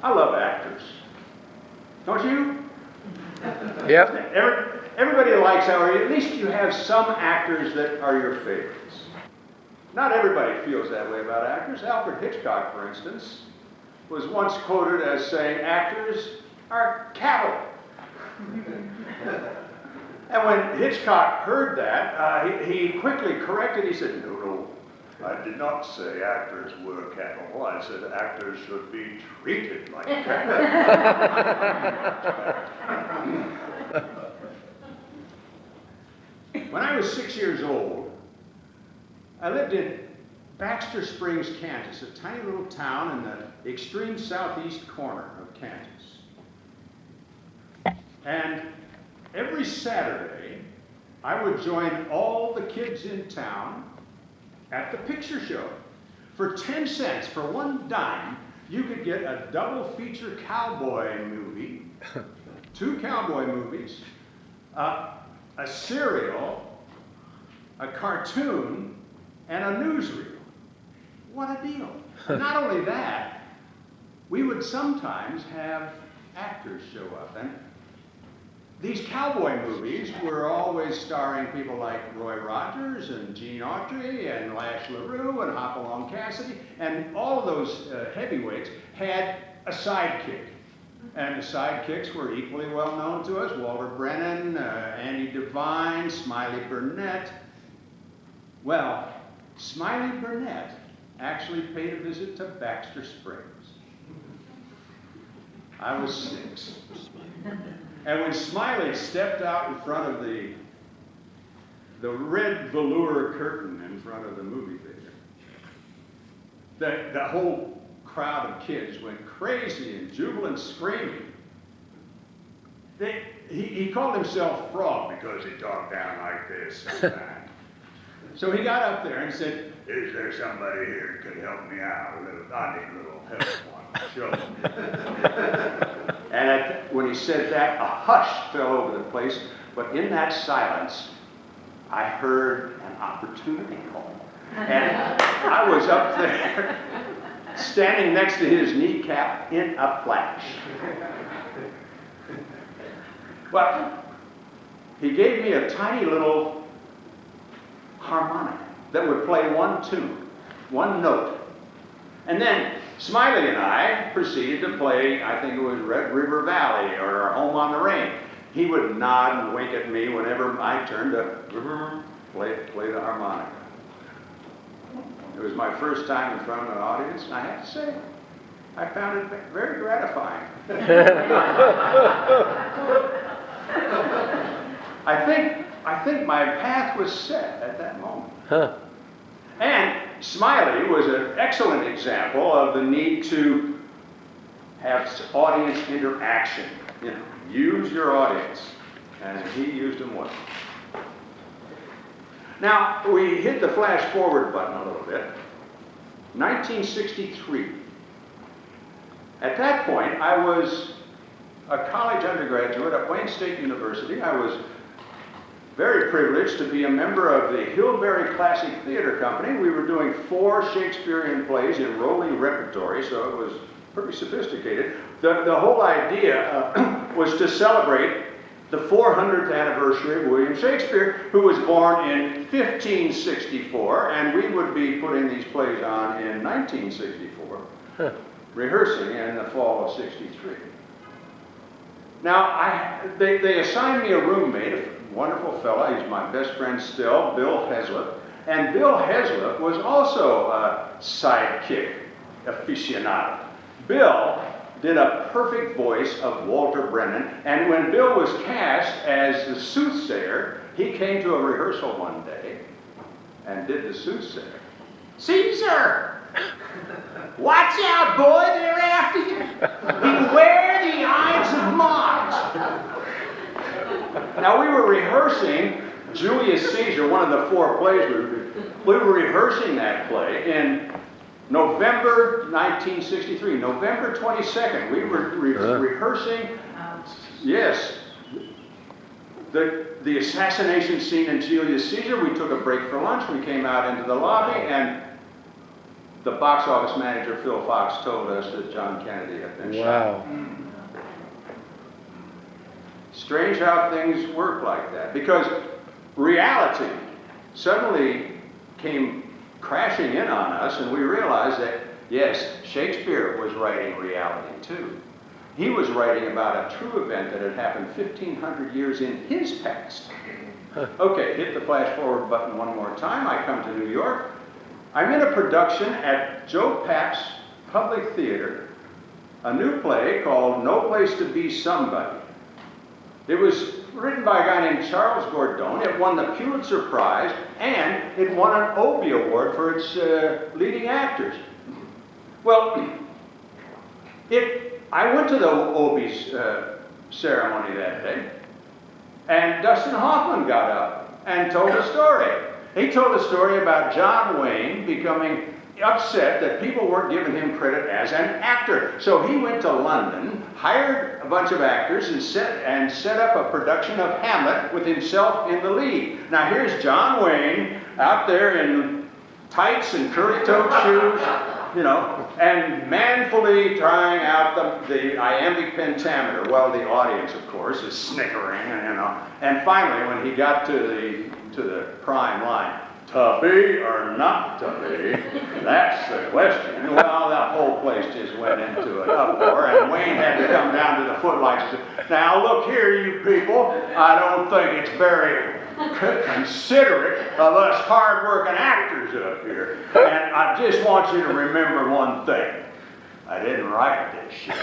I love actors. Don't you? Yep. Everybody likes, or at least you have some actors that are your favorites. Not everybody feels that way about actors. Alfred Hitchcock, for instance, was once quoted as saying, actors are cattle. And when Hitchcock heard that, he quickly corrected. He said, no, I did not say actors were cattle. I said actors should be treated like cattle. When I was 6 years old, I lived in Baxter Springs, Kansas, a tiny little town in the extreme southeast corner of Kansas. And every Saturday, I would join all the kids in town at the picture show. For 10 cents, for one dime, you could get a double feature cowboy movie, 2 cowboy movies, a serial, a cartoon, and a newsreel. What a deal. Not only that, we would sometimes have actors show up. And these cowboy movies were always starring people like Roy Rogers and Gene Autry and Lash LaRue and Hopalong Cassidy, and all of those heavyweights had a sidekick. And the sidekicks were equally well known to us: Walter Brennan, Andy Devine, Smiley Burnett. Well, Smiley Burnett actually paid a visit to Baxter Springs. I was 6. And when Smiley stepped out in front of the red velour curtain in front of the movie theater, the whole crowd of kids went crazy and jubilant, screaming. He called himself Frog because he talked down like this sometimes. So he got up there and said, "Is there somebody here who can help me out? I need a little help on the show." And when he said that, a hush fell over the place. But in that silence, I heard an opportunity call. And I was up there, standing next to his kneecap in a flash. Well, he gave me a tiny little harmonica that would play one tune, one note. And then Smiley and I proceeded to play, I think it was Red River Valley or Home on the Range. He would nod and wink at me whenever I turned to play the harmonica. It was my first time in front of an audience, and I have to say, I found it very gratifying. I think my path was set at that moment. Huh. And Smiley was an excellent example of the need to have audience interaction. You know, use your audience. And he used them well. Now, we hit the flash forward button a little bit. 1963. At that point, I was a college undergraduate at Wayne State University. I was very privileged to be a member of the Hillberry Classic Theater Company. We were doing 4 Shakespearean plays in rolling repertory, so it was pretty sophisticated. The whole idea was to celebrate the 400th anniversary of William Shakespeare, who was born in 1564, and we would be putting these plays on in 1964, rehearsing in the fall of 63. Now, they assigned me a roommate, a wonderful fella. He's my best friend still, Bill Heslop. And Bill Heslop was also a sidekick aficionado. Bill did a perfect voice of Walter Brennan, and when Bill was cast as the soothsayer, he came to a rehearsal one day and did the soothsayer. "Caesar! Watch out, boy, they're after you! Beware the Ides of March!" Now, we were rehearsing Julius Caesar, one of the 4 plays we were rehearsing that play in November 1963, November 22nd. We were rehearsing, yes, the assassination scene in Julius Caesar. We took a break for lunch. We came out into the lobby, and the box office manager, Phil Fox, told us that John Kennedy had been shot. Wow. Strange how things work like that, because reality suddenly came crashing in on us, and we realized that, yes, Shakespeare was writing reality too. He was writing about a true event that had happened 1,500 years in his past. Okay, hit the flash forward button one more time. I come to New York. I'm in a production at Joe Papp's Public Theater, a new play called No Place to Be Somebody. It was written by a guy named Charles Gordon. It won the Pulitzer Prize, and it won an Obie Award for its leading actors. Well, I went to the Obie's ceremony that day, and Dustin Hoffman got up and told a story. He told a story about John Wayne becoming upset that people weren't giving him credit as an actor. So he went to London, hired a bunch of actors, and set up a production of Hamlet with himself in the lead. Now here's John Wayne out there in tights and curly-toed shoes, you know, and manfully trying out the iambic pentameter. Well, the audience, of course, is snickering, you know. And finally, when he got to the prime line, to be or not to be, that's the question. Well, that whole place just went into an uproar, and Wayne had to come down to the footlights and say, now look here, you people, I don't think it's very considerate of us hard-working actors up here. And I just want you to remember one thing. I didn't write this shit.